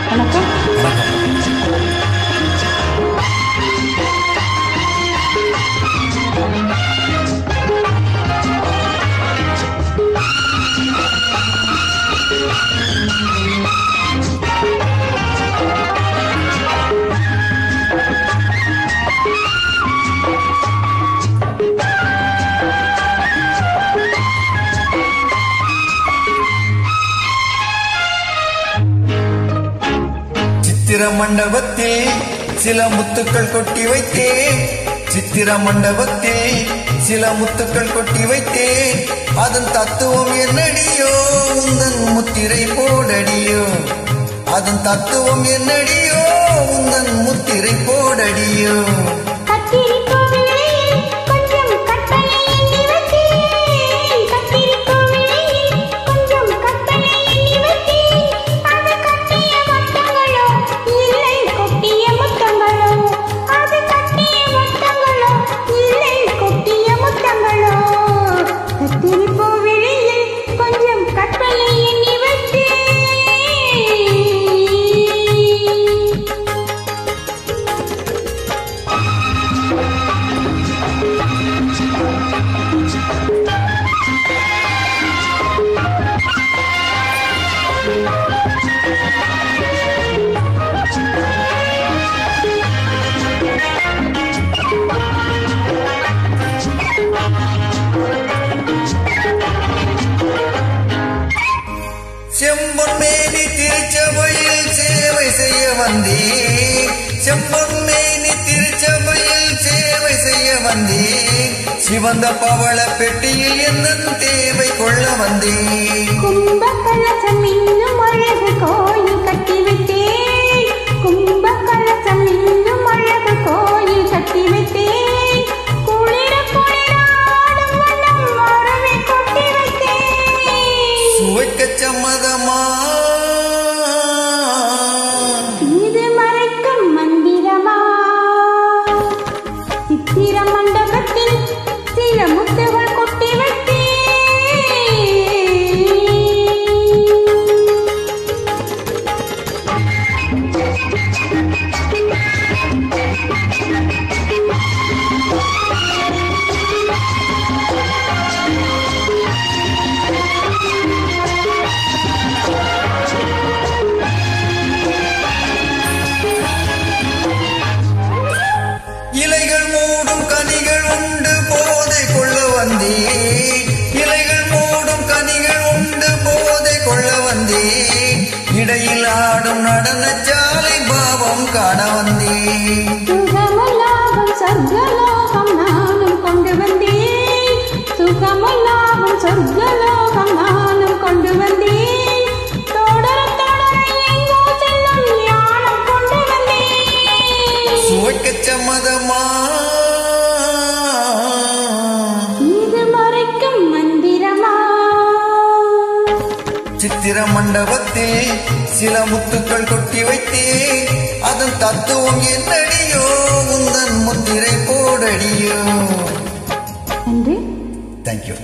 வணக்கம். சித்திர மண்டபத்தில் சில முத்துக்கள் கொட்டி வைத்தேன். சித்திர மண்டபத்தில் சில முத்துக்கள் கொட்டி வைத்தேன். அதன் தத்துவம் என்னடியோ உந்தன் முத்திரை போடடியோ. அதன் தத்துவம் என்னடியோ உந்தன் முத்திரை போடடியோ. செம்பொன்மேனி திருச்சபையில் சேவை செய்ய வந்தேன். செம்பொன்மேனி திருச்சபையில் சேவை செய்ய வந்தேன். சிவந்த பவள பெட்டியில் என்ன தேவை கொள்ள வந்தேன். கும்பகலசம் இன்னும் அழகு கோயில் கட்டிவிட்டேன். கும்பகலசம் இன்னும் அழகு கோயில் கட்டிவிட்டேன். குளிர குளிராடும் வண்ணம் மரவை கொட்டி வைத்தேன். சுவைக்க சம்மதமா இது மறைக்கும் மந்திரமா? சித்திர மண்டபத்தில் சில முத்துகள் கொட்டி வைத்தேன். இலைகள் மூடும் கனிகள் உண்டு போதை கொள்ள வந்தேன். இலைகள் மூடும் கனிகள் உண்டு போதை கொள்ள வந்தேன். இடையில் ஆடும் நடனச்சாலை பாவம் காண வந்தேன். சுகமலாகும் சொர்க்கலோகம் நானும் கொண்டு வந்தேன். சுகமலாகும் சொர்க்கலோகம் நானும் கொண்டு வந்தேன். தொடர தொடர எங்கோ செல்லும் ஞானம் கொண்டு வந்தேன். சுவைக்க சம்மதமா இது மறைக்கும் மந்திரமா? சித்திர மண்டபத்தில் சில முத்துக்கள் கொட்டி வைத்தேன். அதன் தத்துவம் என்னடியோ உந்தன் முத்திரை போடடியோ. நன்றி. தேங்க்யூ.